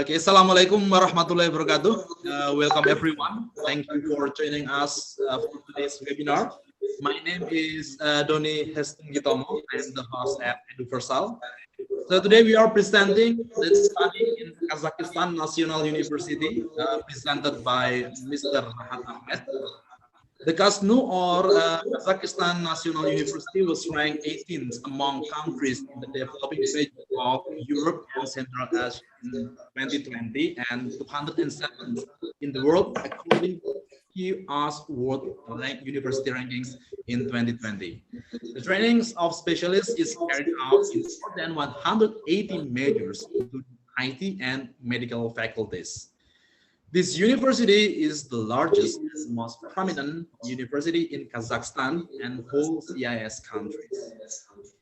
Okay, Assalamualaikum warahmatullahi wabarakatuh. Welcome everyone. Thank you for joining us for today's webinar. My name is Doni Hestunggitomo. I am the host at Eduversal. So today we are presenting the study in Kazakhstan National University presented by Mr. Rahat Ahmed. The KASNU or Kazakhstan National University was ranked 18th among countries in the developing region of Europe and Central Asia in 2020 and 207th in the world according to QS World University Rankings in 2020. The trainings of specialists is carried out in more than 180 majors, including IT and medical faculties. This university is the largest and most prominent university in Kazakhstan and whole CIS countries.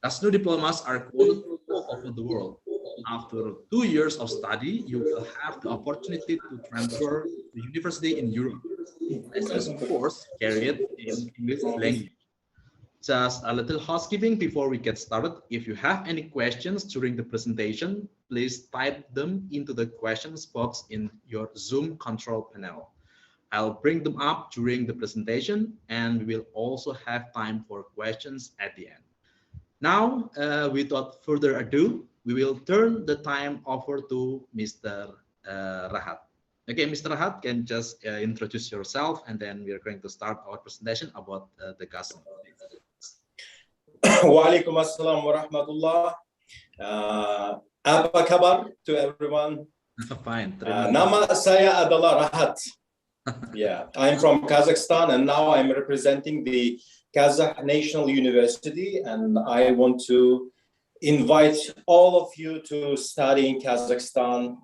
KASNU diplomas are quoted all over the world. After 2 years of study, you will have the opportunity to transfer to university in Europe. Lessons, of course, carried in English language. Just a little housekeeping before we get started. If you have any questions during the presentation, please type them into the questions box in your Zoom control panel. I'll bring them up during the presentation, and we will also have time for questions at the end. Now, without further ado, we will turn the time over to Mr. Rahat. Okay, Mr. Rahat, can just introduce yourself, and then we are going to start our presentation about the KASNU. Waalaikumsalam warahmatullah. Apa kabar to everyone? Fine. Nama saya adalah Rahat. Yeah, I'm from Kazakhstan and now I'm representing the Kazakh National University, and I want to invite all of you to study in Kazakhstan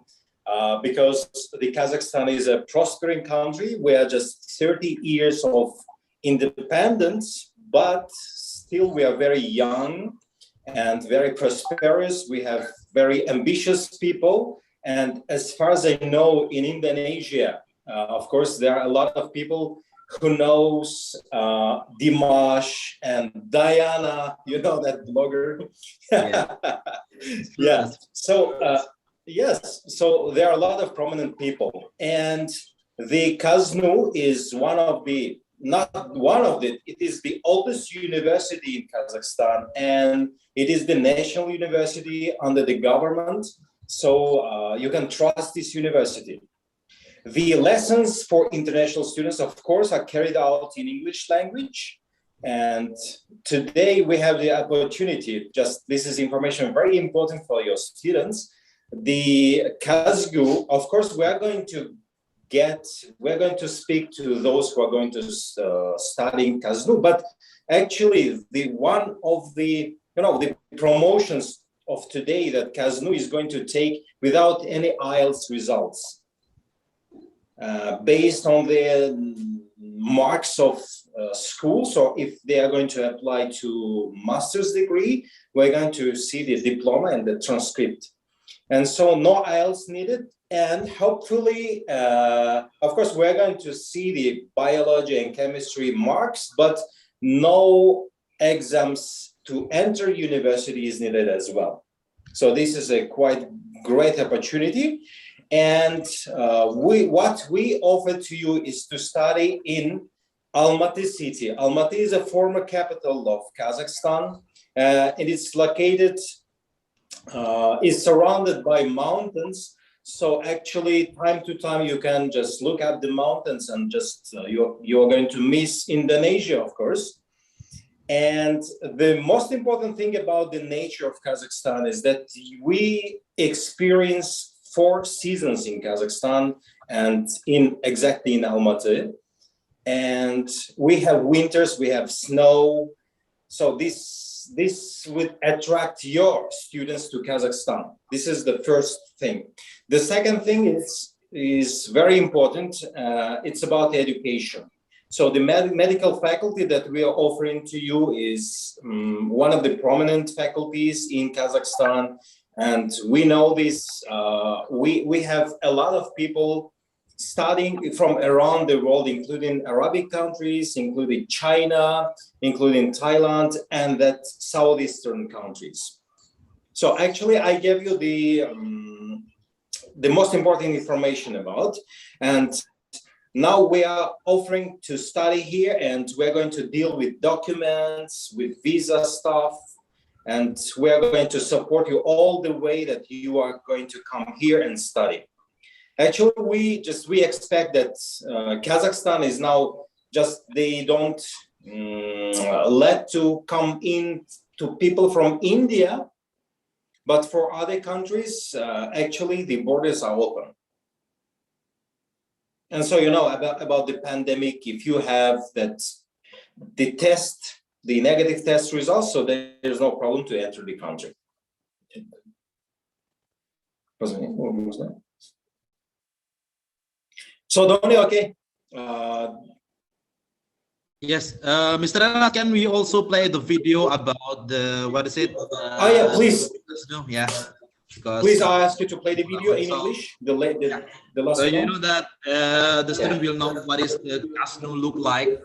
because the Kazakhstan is a prospering country. We are just 30 years of independence, but still we are very young and very prosperous. We have very ambitious people. And as far as I know, in Indonesia, of course, there are a lot of people who knows Dimash and Diana, you know that blogger? Yeah. Yeah. So, yes, so there are a lot of prominent people. And the KASNU is it is the oldest university in Kazakhstan, and it is the national university under the government. So you can trust this university. The lessons for international students, of course, are carried out in English language. And today we have the opportunity, this is information very important for your students. The KASNU, of course, we're going to speak to those who are going to study in KASNU, but actually one of the promotions of today that KASNU is going to take without any IELTS results, based on the marks of schools, or if they are going to apply to master's degree, we're going to see the diploma and the transcript. And so no IELTS needed. And hopefully, of course, we're going to see the biology and chemistry marks, but no exams to enter university is needed as well. So this is a quite great opportunity. And what we offer to you is to study in Almaty city. Almaty is a former capital of Kazakhstan. It is located, is surrounded by mountains. So actually, time to time, you can just look at the mountains and just you're going to miss Indonesia, of course. And the most important thing about the nature of Kazakhstan is that we experience 4 seasons in Kazakhstan and exactly in Almaty. And we have winters, we have snow. So this would attract your students to Kazakhstan. This is the first thing. The second thing is very important. It's about education. So the medical faculty that we are offering to you is one of the prominent faculties in Kazakhstan. And we know this, we have a lot of people studying from around the world, including Arabic countries, including China, including Thailand, and that southeastern countries. So actually, I gave you the most important information about. And now we are offering to study here, and we're going to deal with documents, with visa stuff, and we are going to support you all the way that you are going to come here and study. Actually, we expect that Kazakhstan is now just, they don't let to come in to people from India, but for other countries, actually the borders are open. And so, you know, about the pandemic, if you have that, the negative test results, so there's no problem to enter the country. So, Donny, okay. Yes, Mr. Ella, can we also play the video about the, what is it? Oh yeah, please. Yeah, because please, I ask you to play the video in English. The last so one. you know that the student will know what is the Kasnu look like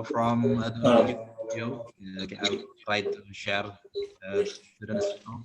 from the video. Okay, I will try to share students now.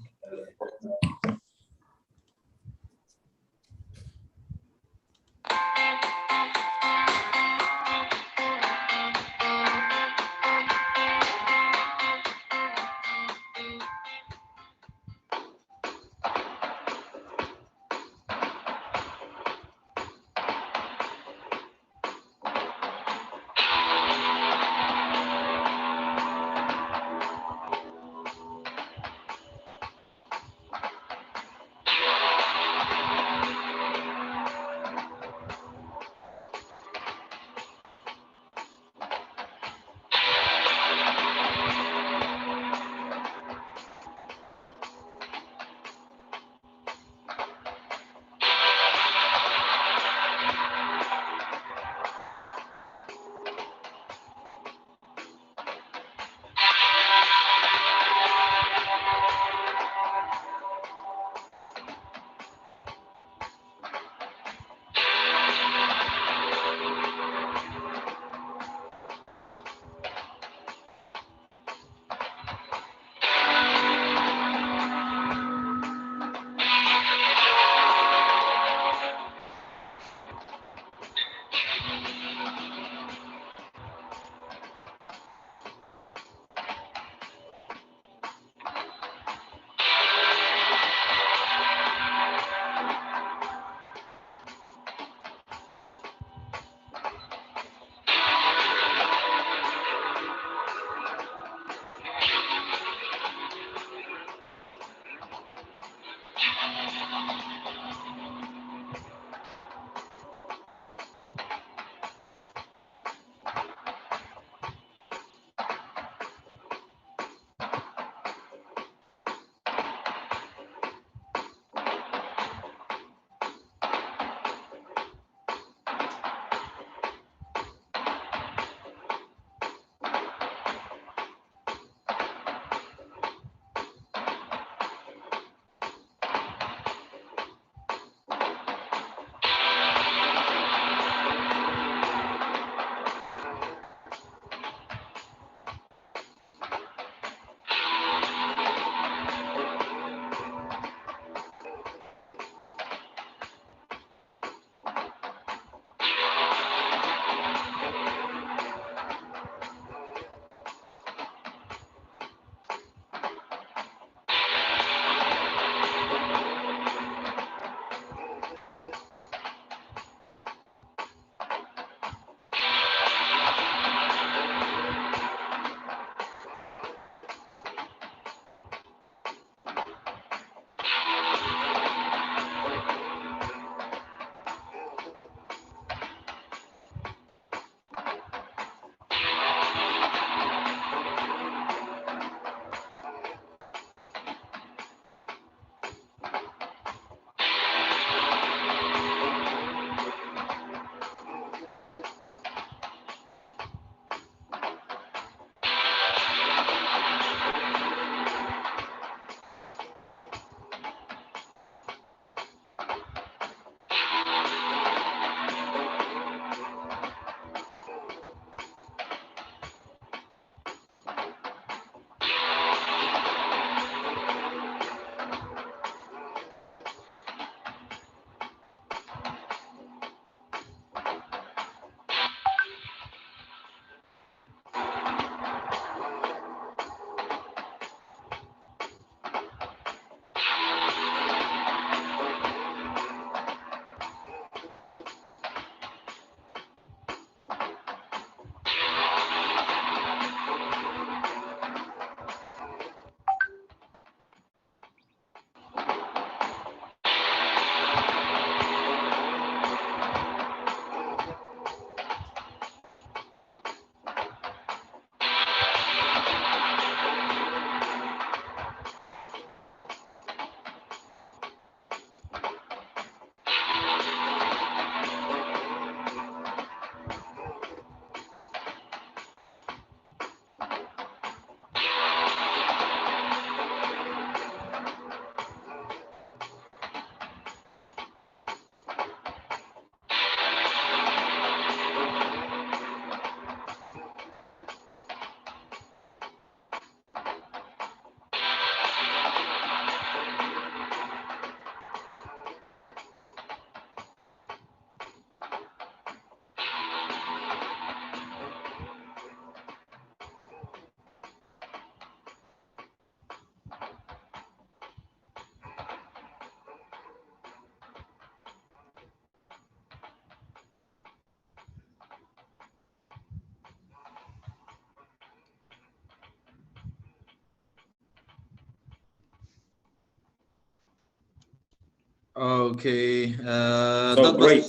Okay. So That was great.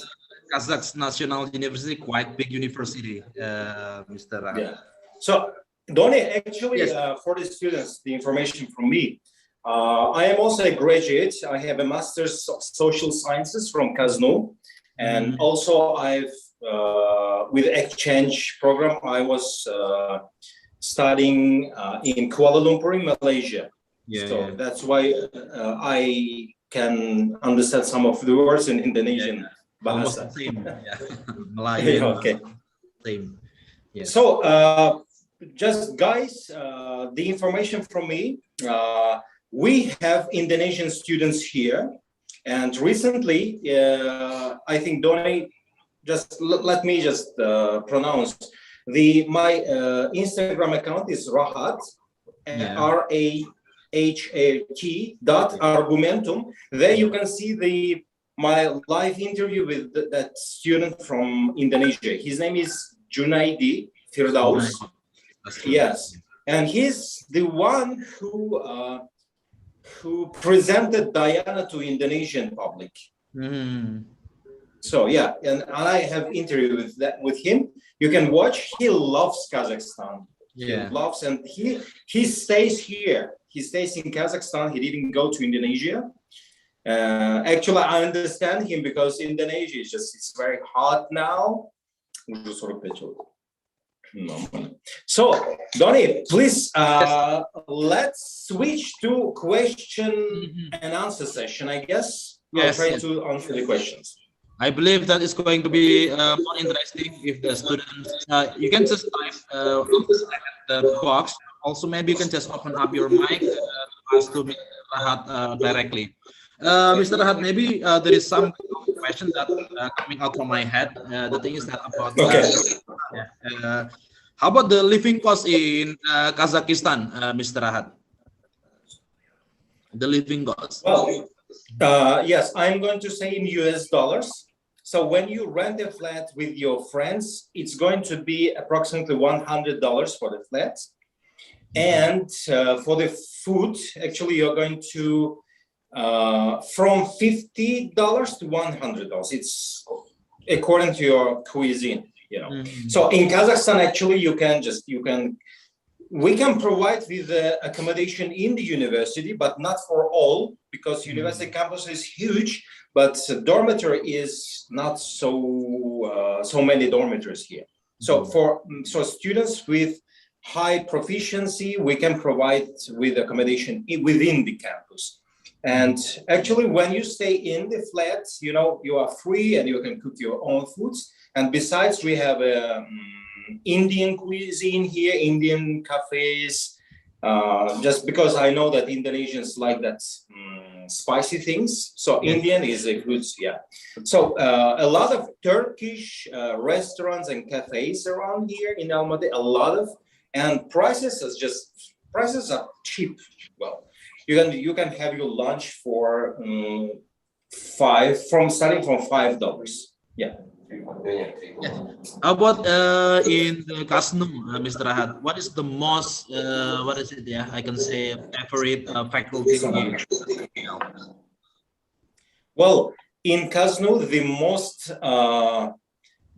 Kazakh's National University, quite big university, Mr. Rahat. Yeah. So, Donnie, actually, Yes. for the students, the information from me, I am also a graduate. I have a master's of social sciences from Kaznu, and Mm, also I've with exchange program I was studying in Kuala Lumpur in Malaysia. yeah, So yeah. that's why I can understand some of the words in Indonesian Almost the bahasa. same. Yeah. Melayu Yeah, and okay. same. Yes. So, just guys, the information from me, we have Indonesian students here. And recently, I think Donny, just let me just pronounce my Instagram account is Rahat, Yeah. RAHAT.argumentum. There you can see my live interview with that student from Indonesia. His name is Junaidi Firdaus. United. That's true. Yes, and he's the one who presented Diana to Indonesian public. Mm, So yeah, and I have interview with him. You can watch. He loves Kazakhstan. He yeah. loves, and he stays here. He stays in Kazakhstan. He didn't go to Indonesia. Actually, I understand him because Indonesia is it's very hot now. So, Donnie, please, let's switch to question Mhm. and answer session. I guess I'll Yes, try yes. to answer the questions. I believe that is going to be more interesting if the students, you can just type at the box. Also, maybe you can just open up your mic to ask to Mr. Rahat directly. Mr. Rahat, maybe there is some question that coming out from my head. The thing is that about Okay. yeah, how about the living cost in Kazakhstan, Mr. Rahat? The living cost. Well, yes, I'm going to say in US dollars. So when you rent a flat with your friends, it's going to be approximately $100 for the flat. And for the food, actually, you're going to from $50 to $100. It's according to your cuisine, you know. Mhm. So in Kazakhstan, actually, we can provide with accommodation in the university, but not for all, because university campus is huge, but dormitory is not so many dormitories here. So so students with high proficiency, we can provide with accommodation within the campus. And actually, when you stay in the flats, you know, you are free and you can cook your own foods. And besides, we have Indian cuisine here, Indian cafes. Just because I know that Indonesians like that spicy things, so Yes. Indian is a good, yeah. So a lot of Turkish restaurants and cafes around here in Almaty, a lot of, and prices are cheap. Well, you can have your lunch for starting from $5. Yeah. How about in the Kasnum, Mr. Rahat? What is the most, what is it? Yeah, I can say favorite faculty here. Well, in Kaznu,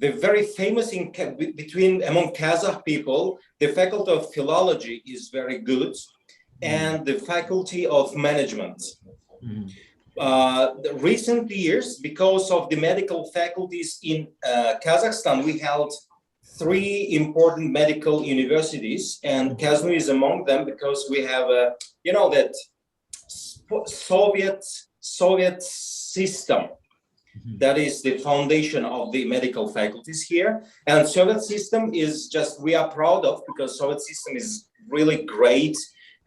the very famous among Kazakh people, the faculty of philology is very good, and the faculty of management. The recent years, because of the medical faculties in Kazakhstan, we held 3 important medical universities, and Kaznu is among them because we have that Soviet system. That is the foundation of the medical faculties here. And Soviet system is we are proud of, because Soviet system is really great,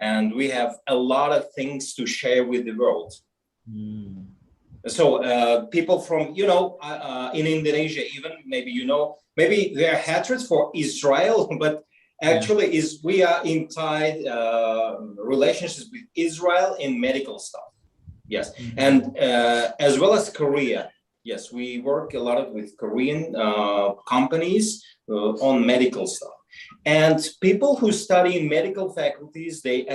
and we have a lot of things to share with the world. So people from, in Indonesia, even maybe they're hatred for Israel, but actually we are in tied relationships with Israel in medical stuff. Yes, and as well as Korea. Yes, we work a lot with Korean companies on medical stuff. And people who study in medical faculties, they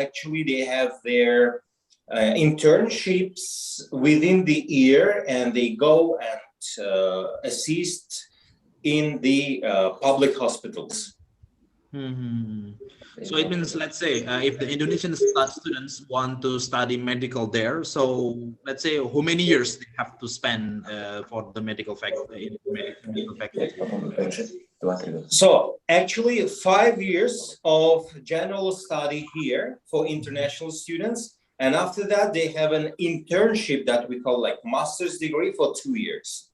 have their internships within the year, and they go and assist in the public hospitals. So it means, let's say, if the Indonesian students want to study medical there, so let's say how many years they have to spend for the medical faculty. So actually 5 years of general study here for international students. And after that, they have an internship that we call like master's degree for 2 years.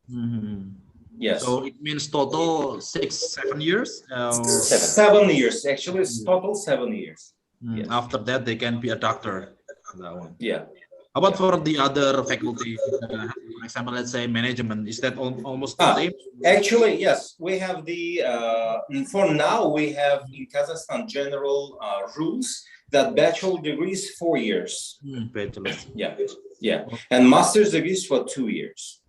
Yes. So it means total 6-7 years? 7 years. Actually, it's total 7 years. Yes. After that, they can be a doctor. That one. Yeah. How about for the other faculty? For example, let's say management. Is that almost the same? Actually, yes. We have the, for now, we have in Kazakhstan general rules that bachelor degree is 4 years. Bachelor. Yeah. Yeah. And master's degree is for 2 years.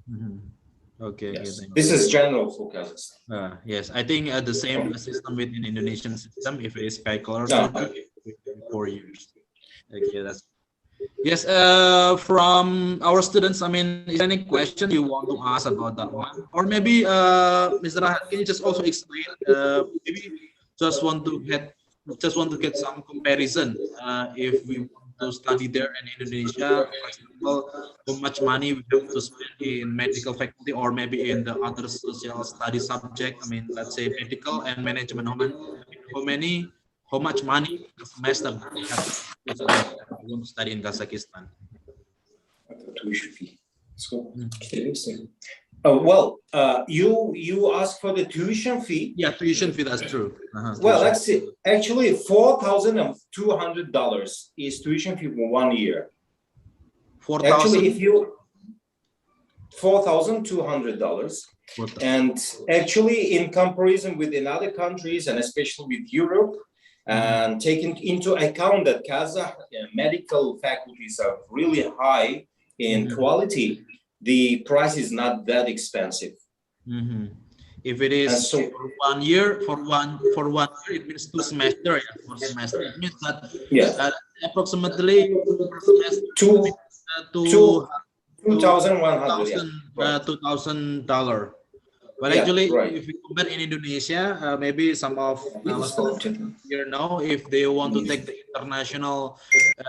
Okay. Yes. Okay, this is general for Kazakhstan. Yes, I think the same system within Indonesian system. If it is bachelor, 4 years. Okay, that's yes. From our students, I mean, is there any question you want to ask about that one, or maybe Mr. Rahat, can you just also explain? Maybe just want to get some comparison. If we to study there in Indonesia, for example, how much money we have to spend in medical faculty or maybe in the other social study subject. I mean, let's say medical and management. How much money per semester we have to study in Kazakhstan? Tuition fee. Well, you asked for the tuition fee. Yeah, tuition fee. That's true. Well, let's see. Actually, $4,200 is tuition fee for 1 year. 4,000. Actually, if you $4,200, and actually, in comparison with in other countries and especially with Europe, and taking into account that Kazakh medical faculties are really high in quality, the price is not that expensive. If it is so, for 1 year, for one year, it means 2 semesters. Yeah, 4 semesters. It means that approximately per semester $2,100. But actually, if we compare in Indonesia, maybe some of here now, if they want to take the international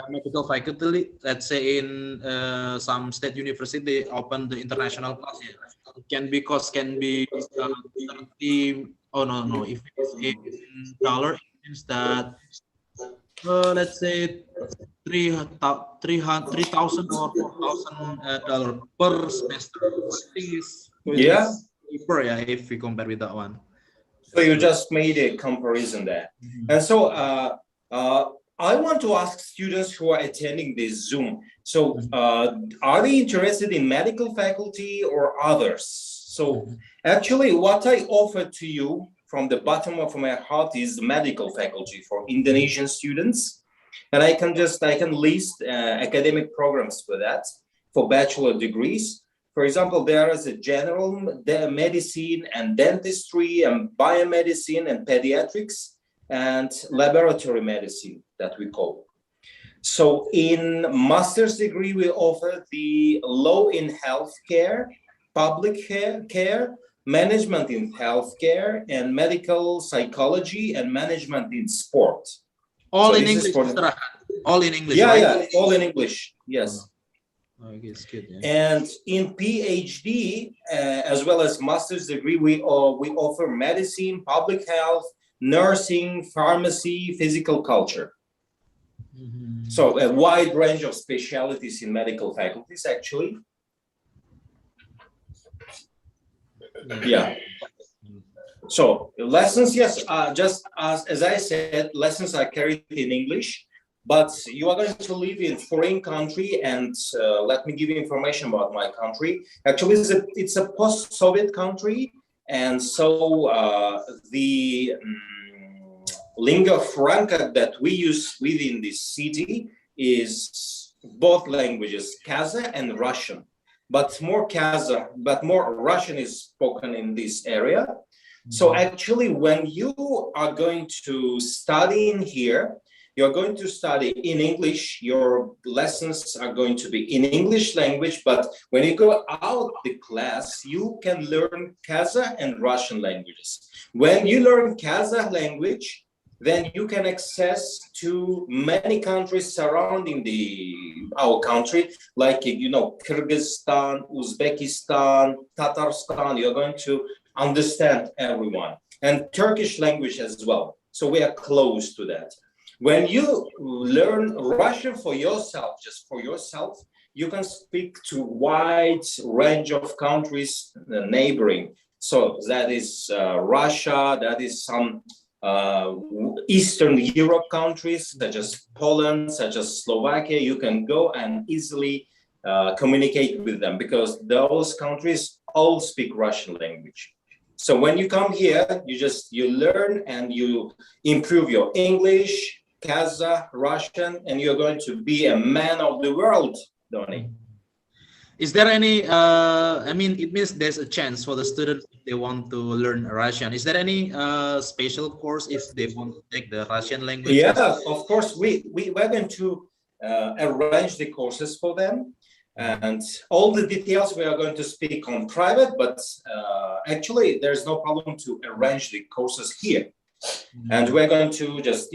medical faculty, let's say in some state university, they open the international class. Yeah. It can be cost can be 30. Oh no! If it's in dollar, it means that let's say 3,000 or $4,000 per semester. I think it's cheaper, yeah, if we compare with that one. So you just made a comparison there. And so I want to ask students who are attending this Zoom. So are they interested in medical faculty or others? So actually what I offer to you from the bottom of my heart is the medical faculty for Indonesian students. And I can list academic programs for that, for bachelor degrees. For example, there is a general medicine and dentistry and biomedicine and pediatrics and laboratory medicine that we call. So in master's degree, we offer the law in healthcare, public care, management in healthcare, and medical psychology and management in sport. All in English. All in English. Yeah, right? yeah, all in English. Yes. Okay, it's good, yeah. And in PhD, as well as master's degree, we offer medicine, public health, nursing, pharmacy, physical culture. So a wide range of specialties in medical faculties, actually. Yeah. So lessons, yes, just as I said, lessons are carried in English. But you are going to live in foreign country, and let me give you information about my country. Actually, it's a post-Soviet country, and so the lingua franca that we use within this city is both languages, Kazakh and Russian. But more Russian is spoken in this area. So actually, when you are going to study in here, you're going to study in English. Your lessons are going to be in English language, but when you go out the class, you can learn Kazakh and Russian languages. When you learn Kazakh language, then you can access to many countries surrounding our country, like, Kyrgyzstan, Uzbekistan, Tatarstan. You're going to understand everyone, and Turkish language as well. So we are close to that. When you learn Russian for yourself, just for yourself, you can speak to wide range of countries neighboring. So that is Russia, that is some Eastern Europe countries, such as Poland, such as Slovakia. You can go and easily communicate with them, because those countries all speak Russian language. So when you come here, you learn and you improve your English, Kazakh, Russian, and you're going to be a man of the world, Donny. Is there any, it means there's a chance for the students if they want to learn Russian. Is there any special course if they want to take the Russian language? Yeah, of course. We're going to arrange the courses for them. And all the details we are going to speak on private, but actually there's no problem to arrange the courses here. And we're going to just,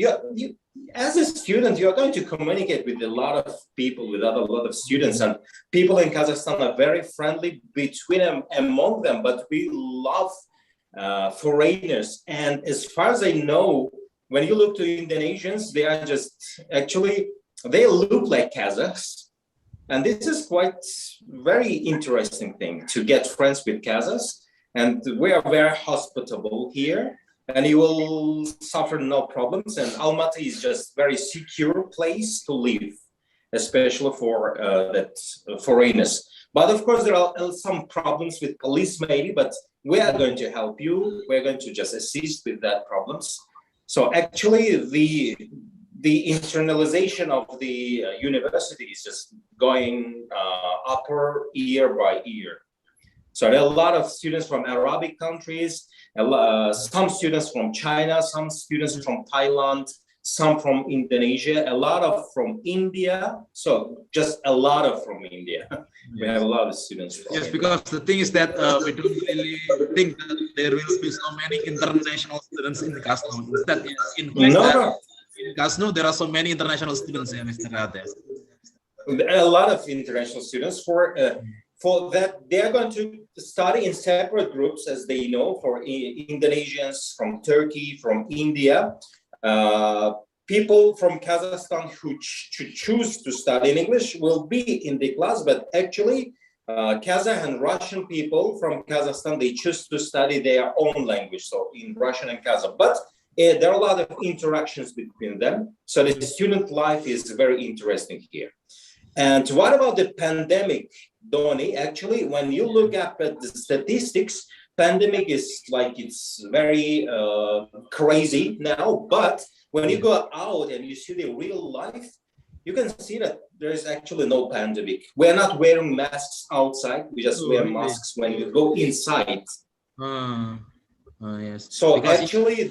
as a student, you're going to communicate with a lot of people, with a lot of students, and people in Kazakhstan are very friendly among them, but we love foreigners. And as far as I know, when you look to Indonesians, they are they look like Kazakhs. And this is quite very interesting thing to get friends with Kazakhs. And we are very hospitable here, and you will suffer no problems. And Almaty is just very secure place to live, especially for foreigners. But of course, there are some problems with police maybe, but we are going to help you. We're going to just assist with that problems. So actually, the internalization of the university is just going upper year by year. So there are a lot of students from Arabic countries, some students from China, some students from Thailand, some from Indonesia, a lot of from India. So just a lot of from India. We have a lot of students from Yes, India. because the thing is that we don't really think that there will be so many international students in the Kasno. Instead, in Kasno, there are so many international students, Mr. Rate. A lot of international students. For that, they are going to study in separate groups, as they know, for Indonesians from Turkey, from India. People from Kazakhstan who choose to study in English will be in the class, but actually Kazakh and Russian people from Kazakhstan, they choose to study their own language, so in Russian and Kazakh. But there are a lot of interactions between them, so the student life is very interesting here. And what about the pandemic, Donny? Actually, when you look at the statistics, pandemic is like, it's very crazy now, but when you go out and you see the real life, you can see that there is actually no pandemic. We're not wearing masks outside. We just wear masks when you go inside. Yes. So because actually,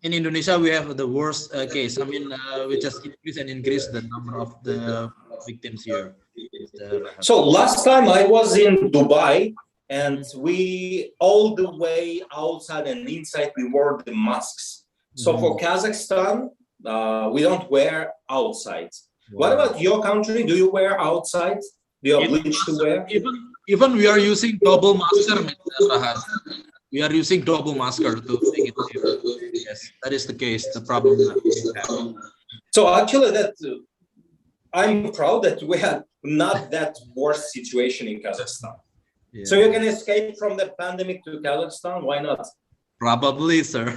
in Indonesia, we have the worst case. We just increase the number of the victims here. So last time I was in Dubai, and we all the way outside and inside, we wore the masks. So for Kazakhstan, we don't wear outside. What about your country? Do you wear outside? Do you obliged to wear? Even we are using double masker, Mr. Rahat. We are using double masker to make it clear. Yes, that is the case. The problem that we have. So actually, I'm proud that we have not that worse situation in Kazakhstan. Yeah. So you can escape from the pandemic to Kazakhstan. Why not? Probably, sir.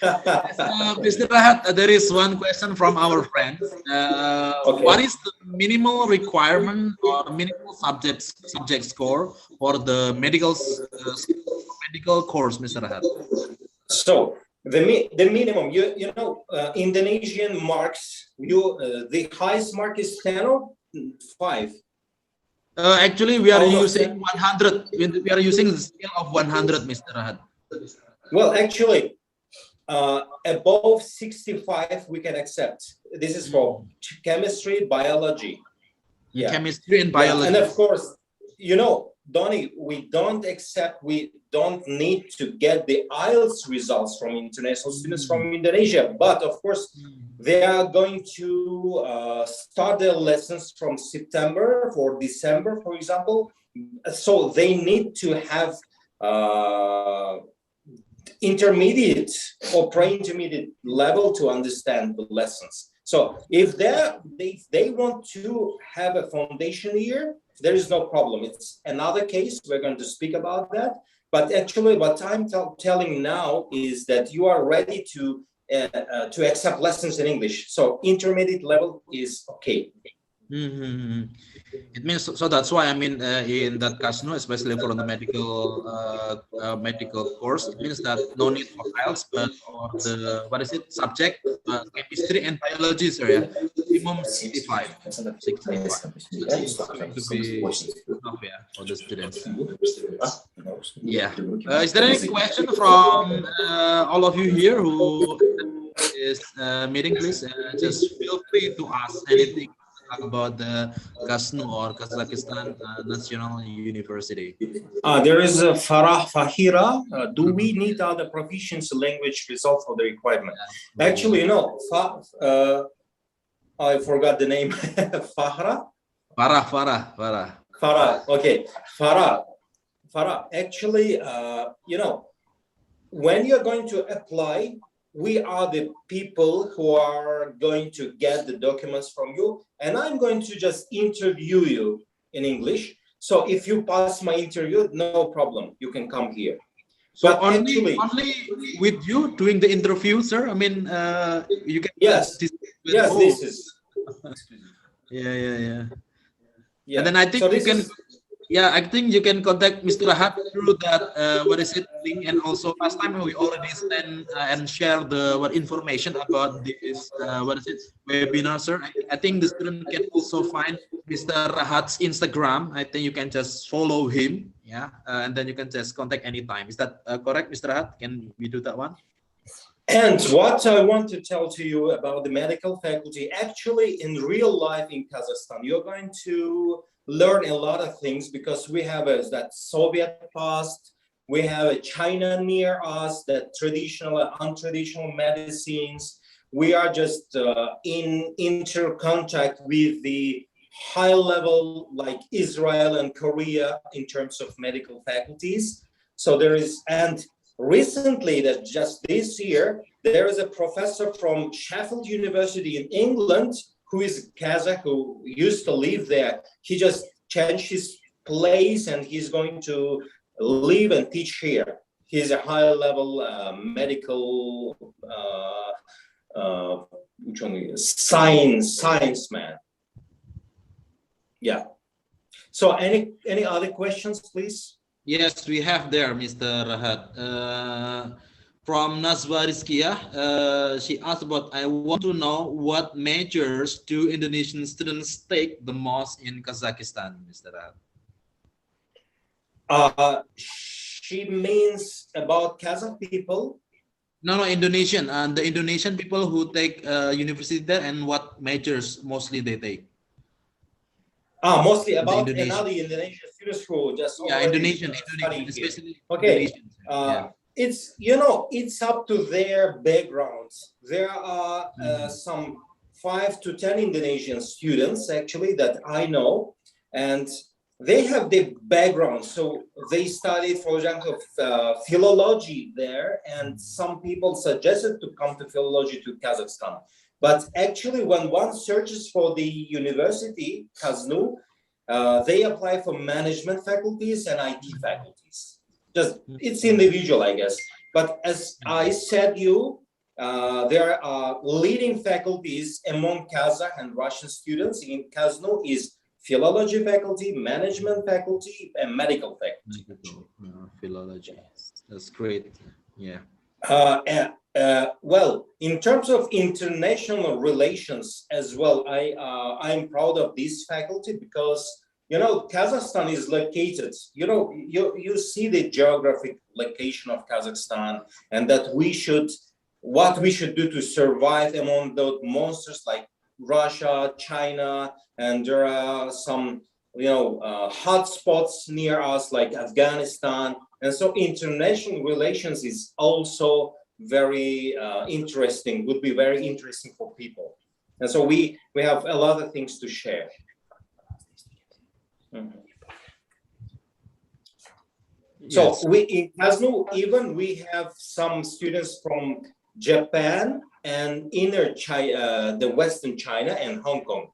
Mr. Rahat, there is one question from our friend. Okay. What is the minimal requirement or minimal subject score for the medical course, Mr. Rahat? So the minimum, Indonesian marks, the highest mark is 10 or 5. Actually, we are using 100. We are using the scale of 100, Mr. Rahat. Well, actually, Above 65 we can accept. This is for chemistry, biology. Yeah, chemistry and biology. And of course, you know, Donnie, we don't need to get the IELTS results from international students from Indonesia, but of course they are going to start their lessons from September or December, for example. So they need to have intermediate or pre-intermediate level to understand the lessons. So if they want to have a foundation year, there is no problem. It's another case. We're going to speak about that. But actually, what I'm telling now is that you are ready to accept lessons in English. So intermediate level is okay. It means so that's why I mean in that Kasno, especially for the medical course, it means that no need for IELTS, but for the subject chemistry and biology, sir, yeah, minimum 65. 65. It's going to be enough, yeah, for the students. Yeah. Is there any question from all of you here who is meeting? Please just feel free to ask anything about the Kasnu or Kazakhstan National University. There is a Farah Fahira. Do we need other proficiency language results for the requirement? Actually, you know, I forgot the name. Farah. Okay, Farah. Actually, you know, when you're going to apply, we are the people who are going to get the documents from you, and I'm going to just interview you in English. So if you pass my interview, no problem, you can come here. So but only with you doing the interview, sir? I mean, you can. Yes. Yes, this is. Yeah. And then I think so you can. Yeah, I think you can contact Mr. Rahat through that link, and also last time we already send and share the information about this webinar, sir. I think the student can also find Mr. Rahat's Instagram. I think you can just follow him, yeah, and then you can just contact anytime. Is that correct, Mr. Rahat? Can we do that one? And what I want to tell to you about the medical faculty, actually in real life in Kazakhstan, you're going to learn a lot of things, because we have that Soviet past, we have a China near us, that traditional and untraditional medicines. We are just in inter-contact with the high level like Israel and Korea in terms of medical faculties. So there is, and recently, that just this year, there is a professor from Sheffield University in England who is Kazakh, who used to live there. He just changed his place and he's going to live and teach here. He's a high-level medical science man. Yeah. So any other questions, please? Yes, we have there, Mr. Rahat. From Nazwa Rizkia, she asked about, I want to know what majors do Indonesian students take the most in Kazakhstan, Mr. Rahat? She means about Kazakh people? No, Indonesian. And the Indonesian people who take university there, and what majors mostly they take? Mostly about another Indonesian students who just Indonesian, especially okay. Indonesian. It's, you know, it's up to their backgrounds. There are some 5 to 10 Indonesian students actually that I know, and they have the background. So they studied, for example, philology there, and some people suggested to come to philology to Kazakhstan. But actually, when one searches for the university, Kaznu, they apply for management faculties and IT faculties. Just, it's individual, I guess. But as I said there are leading faculties among Kazakh and Russian students in Kaznu is philology faculty, management faculty, and medical faculty. Philology, that's great. Yeah. Well, in terms of international relations as well, I'm proud of this faculty because, you know, Kazakhstan is located, you know, you see the geographic location of Kazakhstan, and that we should what we should do to survive among those monsters like Russia, China, and there are some, hot spots near us like Afghanistan. And so international relations is also very interesting, would be very interesting for people. And so we have a lot of things to share. Mhm. So Yes. we in Kaznu, even we have some students from Japan and inner China, the Western China and Hong Kong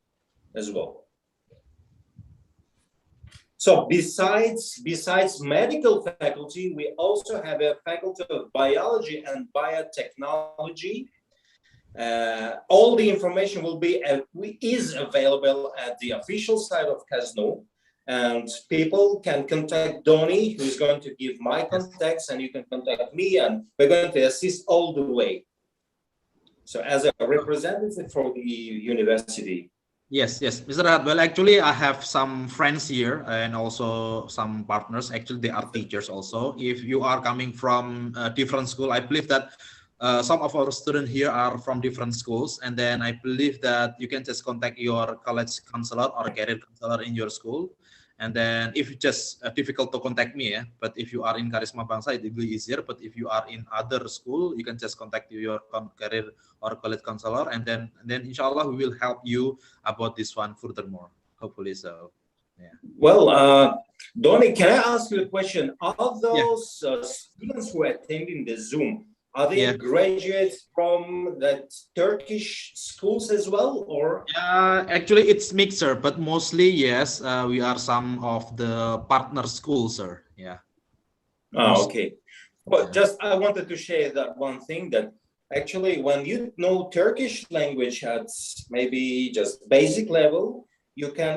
as well. So besides medical faculty, we also have a faculty of biology and biotechnology. All the information is available at the official site of Kaznu, and people can contact Donny, who is going to give my contacts, and you can contact me, and we're going to assist all the way. So as a representative for the university. Yes, Mr. Rahat. Well, actually, I have some friends here and also some partners. Actually, they are teachers also. If you are coming from a different school, I believe that some of our students here are from different schools. And then I believe that you can just contact your college counselor or career counselor in your school. And then if it's just difficult to contact me, but if you are in Karisma Bangsa, it will be easier. But if you are in other school, you can just contact your career or college counselor, and then inshallah we will help you about this one furthermore. Hopefully so. Yeah. Well, Donny, can I ask you a question? Are Yeah. those students who are attending the Zoom, are they Yeah. graduates from that Turkish schools as well, or? Actually, it's mixer, but mostly yes. We are some of the partner schools, sir. Yeah. Oh, okay. But Yeah. just I wanted to share that one thing that actually when you know Turkish language at maybe just basic level, you can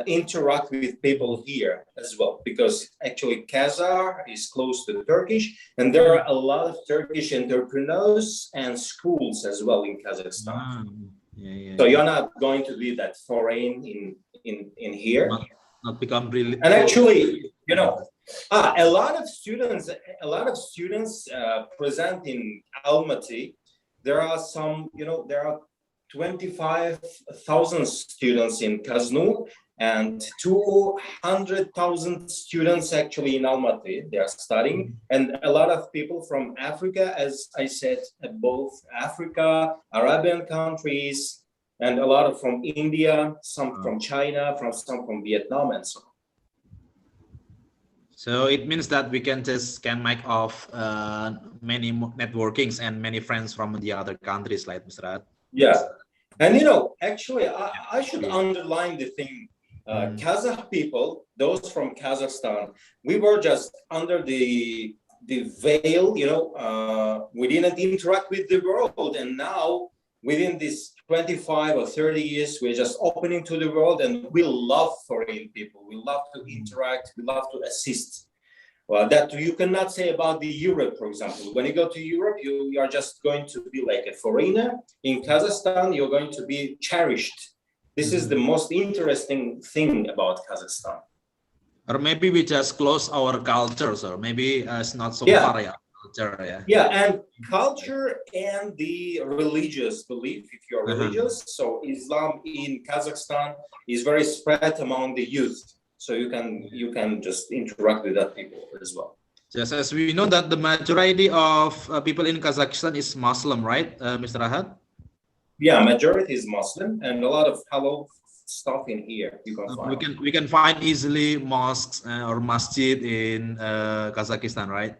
interact with people here as well, because actually Kazakh is close to Turkish, and there are a lot of Turkish entrepreneurs and schools as well in Kazakhstan. Yeah. So you're not going to be that foreign in here. Not become really. And actually, a lot of students present in Almaty. There are some, there are 25,000 students in Kaznu and 200,000 students actually in Almaty. They are studying, and a lot of people from Africa, as I said, both Africa, Arabian countries, and a lot of from India, some from China, some from Vietnam, and so on. So it means that we can make off many networkings and many friends from the other countries, like Mr. Rahat. Yeah, and actually, I should underline the thing. Kazakh people, those from Kazakhstan, we were just under the veil. We didn't interact with the world, and now within this 25 or 30 years, we're just opening to the world, and we love foreign people. We love to interact. We love to assist. Well, that you cannot say about the Europe, for example. When you go to Europe, you are just going to be like a foreigner. In Kazakhstan, you're going to be cherished. This is the most interesting thing about Kazakhstan. Or maybe we just close our cultures, or maybe it's not so far. Yeah, and culture and the religious belief, if you're religious. So Islam in Kazakhstan is very spread among the youth. So you can just interact with that people as well. Just as we know that the majority of people in Kazakhstan is Muslim, right, Mr. Rahat? Yeah, majority is Muslim, and a lot of halal stuff in here you can find. We can find easily mosques or masjid in Kazakhstan, right?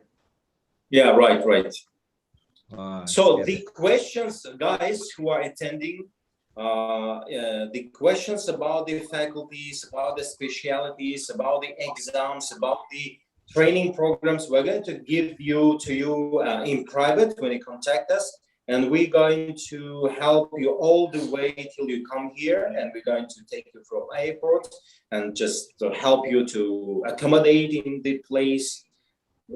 Yeah, right. So the questions, guys who are attending, the questions about the faculties, about the specialities, about the exams, about the training programs, we're going to give to you in private when you contact us, and we're going to help you all the way till you come here, and we're going to take you from airport and just to help you to accommodate in the place.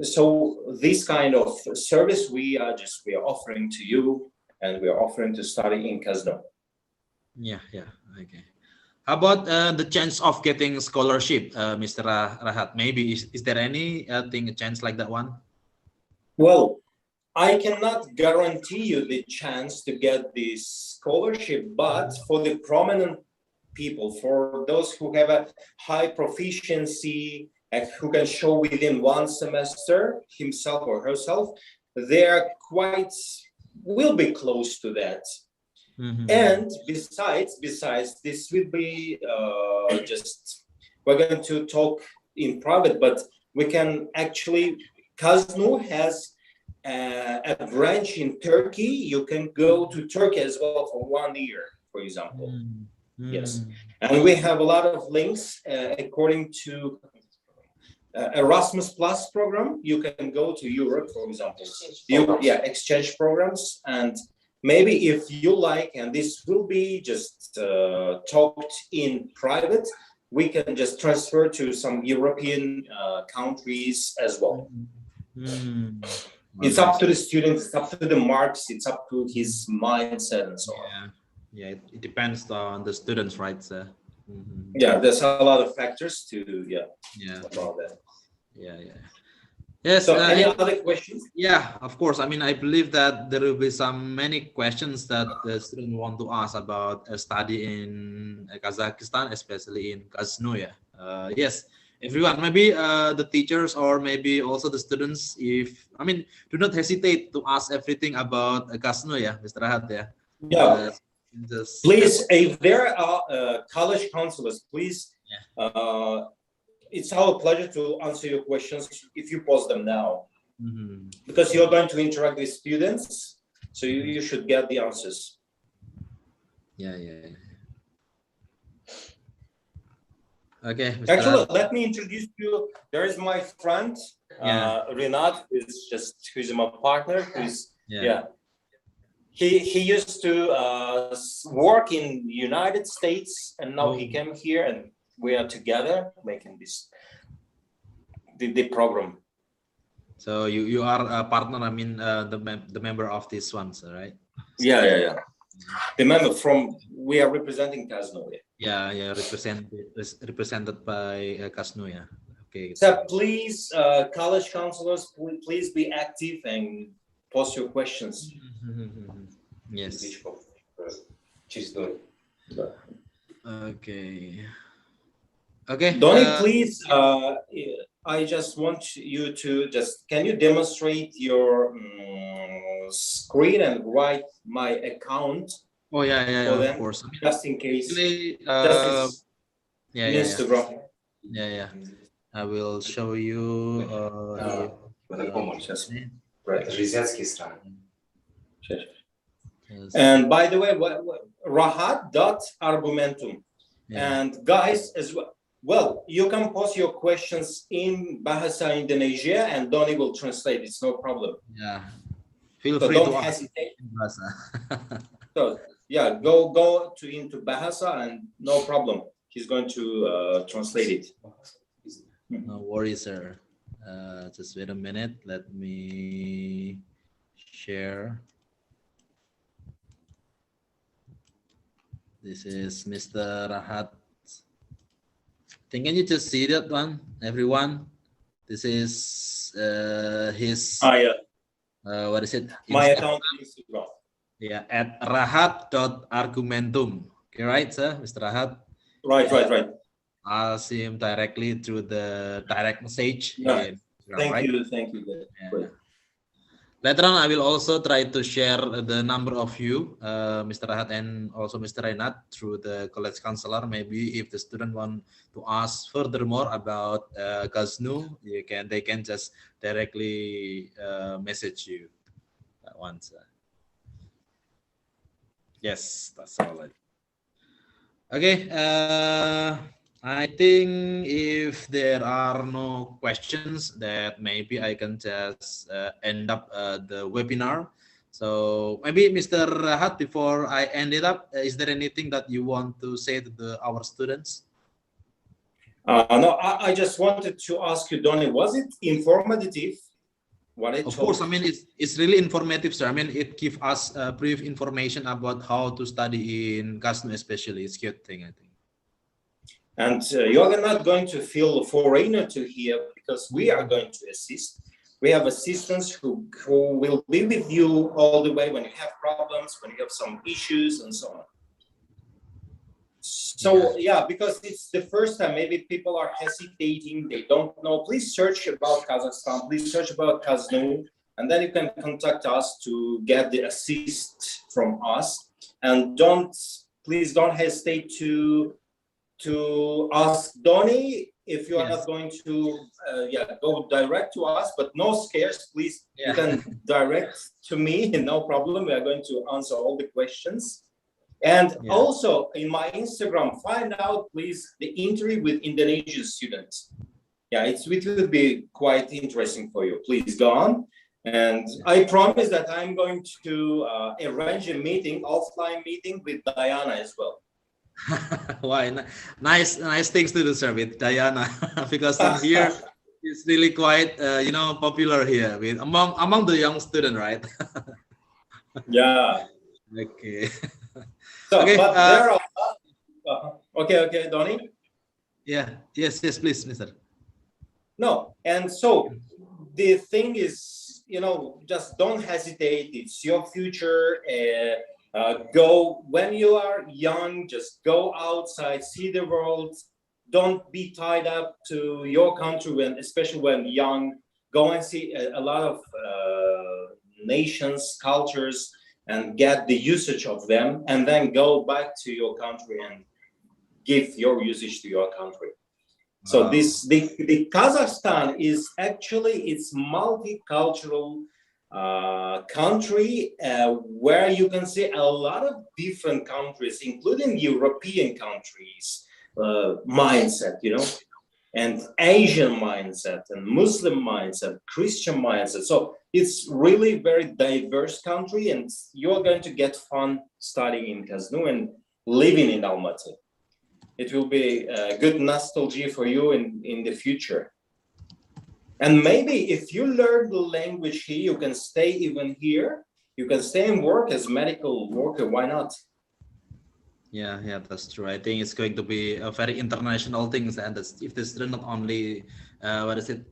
So this kind of service we are offering to you, and we are offering to study in Kazakh. Yeah, okay. How about the chance of getting scholarship, Mr. Rahat? Maybe is there any a chance like that one? Well, I cannot guarantee you the chance to get this scholarship, but for the prominent people, for those who have a high proficiency and who can show within one semester himself or herself, they are quite, will be close to that. And besides, this will be just, we're going to talk in private, but we can actually, Kaznu has a branch in Turkey. You can go to Turkey as well for 1 year, for example. Yes, and we have a lot of links according to Erasmus Plus program. You can go to Europe, for example. Exchange programs, and maybe if you like, and this will be just talked in private, we can just transfer to some European countries as well. It's up to the students, it's up to the marks, it's up to his mindset and so on. Yeah, it depends on the students, right? Yeah, there's a lot of factors to about that. Yes. So any other questions? Yeah, of course. I mean, I believe that there will be many questions that the student want to ask about study in Kazakhstan, especially in Kaznu. Yes, everyone, maybe the teachers or maybe also the students. Do not hesitate to ask everything about Kaznu, Mr. Rahat. Please, if there are college counselors, please, it's our pleasure to answer your questions if you post them now. Because you're going to interact with students, so you should get the answers. Okay. Actually, let me introduce you. There is my friend, Renat, who's my partner. He used to work in the United States, and now he came here, and we are together making the program. So you are a partner. I mean, the member of this one, right? Yeah. The member we are representing Kaznu. Represented by Kaznu. Okay. So please, college counselors, please be active and post your questions. Yes. Okay. Donnie, please. I just want you to can you demonstrate your screen and write my account? Of course. Just in case. Instagram. I will show you. And by the way, rahat.argumentum. And guys, as well, you can post your questions in Bahasa Indonesia, and Donnie will translate. It's no problem. Feel free to hesitate. So go into Bahasa, and no problem. He's going to translate it. No worries, sir. Just wait a minute. Let me share. This is Mr. Rahat. Can you just see that one, everyone? This is his. What is it? My account on Instagram. At rahat.argumentum. Okay, right, sir, Mr. Rahat? Right. Ask him directly through the direct message. Thank you. Later on, I will also try to share the number of you, Mr. Rahat and also Mr. Renat, through the college counselor. Maybe if the student want to ask furthermore about Kaznu, they can just directly message you that once. Yes, that's all. Okay. I think if there are no questions, that maybe I can just end up the webinar. So maybe Mr. Rahat, before I end it up, is there anything that you want to say to our students? No, I just wanted to ask you, Donnie, was it informative? Of course, I mean, it's really informative, sir. I mean, it gives us brief information about how to study in Kaznu, especially. It's a good thing, I think. And you're not going to feel a foreigner to here, because we are going to assist. We have assistants who will be with you all the way when you have problems, when you have some issues, and so on. So yeah, because it's the first time, maybe people are hesitating, they don't know. Please search about Kazakhstan, please search about Kaznu, and then you can contact us to get the assist from us. And please don't hesitate to ask Donny if you are not going to go direct to us, but no scares, please. You can direct to me, no problem. We are going to answer all the questions. And also in my Instagram, find out please the interview with Indonesian students. Yeah, it will be quite interesting for you. Please go on. And I promise that I'm going to arrange a meeting, offline meeting with Diana as well. Why? Nice things to do, sir, with Diana, because in here it's really quite popular here with among the young student, right? Yeah. Okay. So, okay. But there are okay, Donny. Yeah. Yes, please, Mister. No, and so the thing is, just don't hesitate. It's your future. Go when you are young, just go outside, see the world. Don't be tied up to your country, especially when young. Go and see a lot of nations, cultures, and get the usage of them, and then go back to your country and give your usage to your country. So the Kazakhstan is actually, it's multicultural country where you can see a lot of different countries, including European countries mindset, and Asian mindset and Muslim mindset, Christian mindset. So it's really very diverse country, and you're going to get fun studying in Kaznu and living in Almaty. It will be a good nostalgia for you in the future. And maybe if you learn the language here, you can stay even here. You can stay and work as medical worker. Why not? Yeah, that's true. I think it's going to be a very international thing, and if the student not only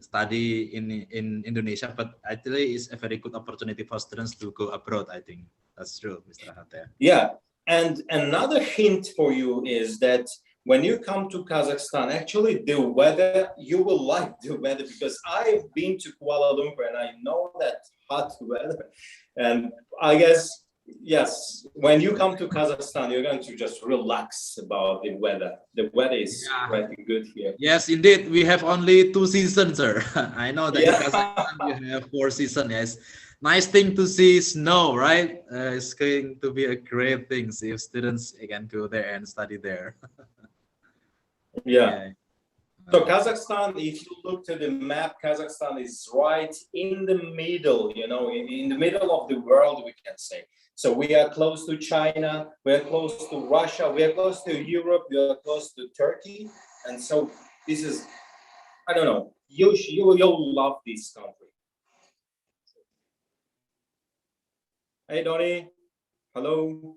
study in Indonesia, but actually it's a very good opportunity for students to go abroad. I think that's true, Mr. Hate. Yeah, and another hint for you is that when you come to Kazakhstan, actually the weather, you will like the weather, because I've been to Kuala Lumpur and I know that hot weather. And I guess, yes, when you come to Kazakhstan, you're going to just relax about the weather. The weather is pretty good here. Yes, indeed. We have only 2 seasons, sir. I know that in Kazakhstan you have 4 seasons. Yes. Nice thing to see snow, right? It's going to be a great thing if students can go there and study there. Yeah. So Kazakhstan, if you look to the map, Kazakhstan is right in the middle, in the middle of the world, we can say. So we are close to China, we are close to Russia, we are close to Europe, we are close to Turkey. And so this is, I don't know, you'll love this country. Hey, Donny. Hello.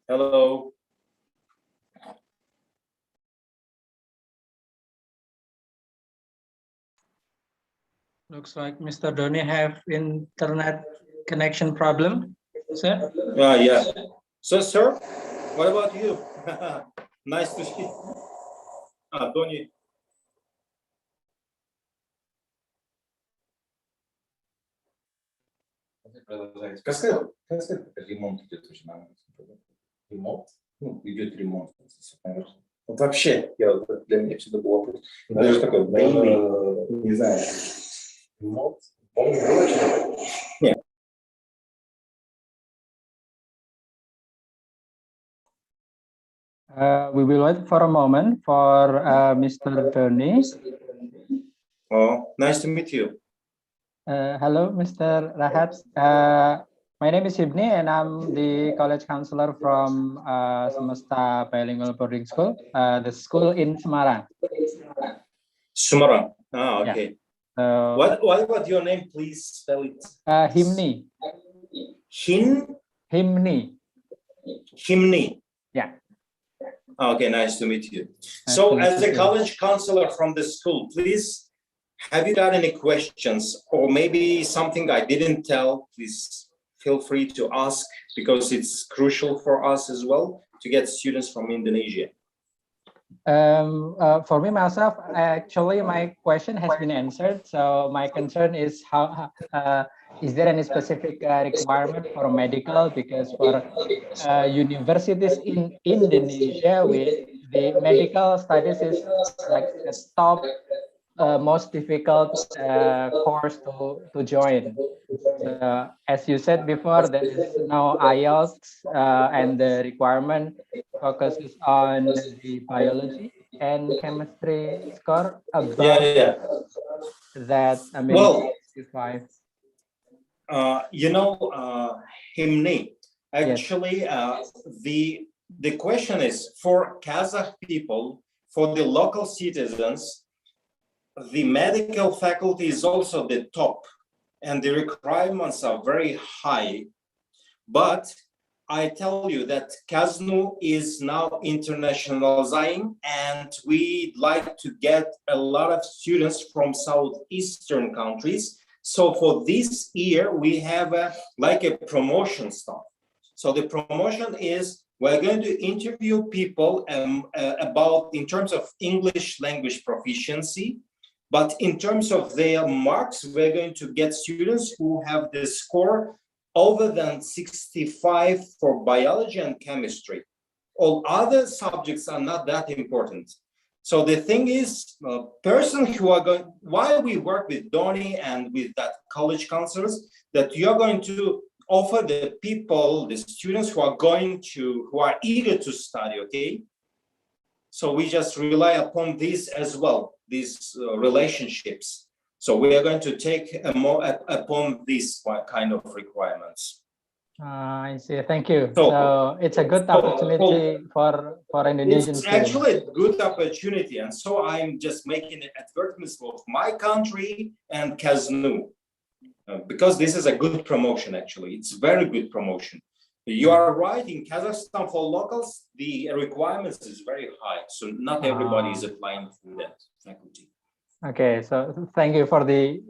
Hello. Looks like Mr. Donny have internet connection problem, sir. Yeah. So, sir, what about you? Nice to see you. Donny. Как сказать, ремонт идет уже на ремонт? Ну, идет ремонт наверху. Вот вообще, для меня всегда был вопрос. Даже такой, не знаю, ремонт. Нет. We will wait for a moment for Mr. Donny. Oh, nice to meet you. Hello, Mr. Rahat. My name is Ibni, and I'm the college counselor from Semesta Bilingual Boarding School, the school in Semarang. Semarang. Okay. Yeah. What your name, please spell it? Himni. Himni. Himni. Yeah. Okay, nice to meet you. Nice So to meet as you a too. college counselor from the school, please, have you got any questions or maybe something I didn't tell? Please feel free to ask because it's crucial for us as well to get students from Indonesia. For me myself, actually my question has been answered. So my concern is is there any specific requirement for medical? Because for universities in Indonesia, the medical studies is like the top most difficult course to join. So as you said before, there is no IELTS, and the requirement focuses on the biology and chemistry score Yeah, above yeah. that. I mean, Well, 65. you know, Himni, Yes. actually, the question is for Kazakh people, for the local citizens, the medical faculty is also the top and the requirements are very high. But I tell you that KAZNU is now internationalizing and we'd like to get a lot of students from southeastern countries. So for this year, we have like a promotion stuff. So the promotion is we're going to interview people about in terms of English language proficiency, but in terms of their marks, we're going to get students who have the score over than 65 for biology and chemistry. All other subjects are not that important. So the thing is, person who are going, why we work with Donny and with that college counselors, that you're going to offer the people, the students who are eager to study, okay? So we just rely upon this as well, these relationships. So we are going to take more upon these kind of requirements. I see. Thank you. So- So it's a good opportunity for Indonesian It's students. actually a good opportunity. And so I'm just making an advertisement of my country and KAZNU. Because this is a good promotion, actually. It's very good promotion. You are right, in Kazakhstan for locals, the requirements is very high. So not everybody is applying for that faculty. Okay, so thank you for the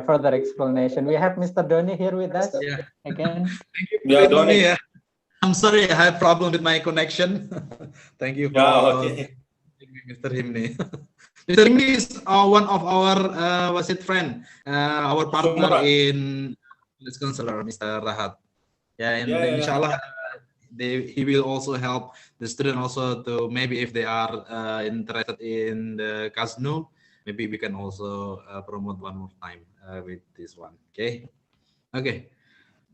further explanation. We have Mr. Doni here with us Yeah. again. Thank you for Yeah, having Donny. me. I'm sorry, I have problem with my connection. Thank you for Okay. Mr. Himni. Mr. Himni is one of our friend, our partner Sumara. in this counselor, Mr. Rahat. Yeah, and Yeah. inshallah, he will also help the student also to maybe if they are interested in the KAZNU, maybe we can also promote one more time with this one. Okay.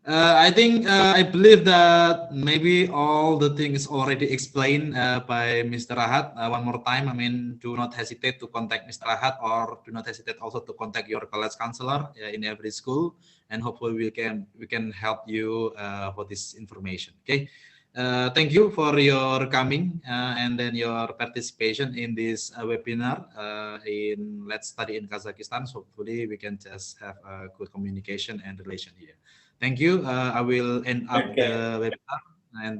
I think I believe that maybe all the things already explained by Mr. Rahat. One more time, I mean, do not hesitate to contact Mr. Rahat, or do not hesitate also to contact your college counselor in every school, and hopefully we can help you for this information. Okay. Thank you for your coming and then your participation in this webinar in Let's Study in Kazakhstan. So hopefully we can just have a good communication and relation here. Thank you. I will end up Okay. the webinar.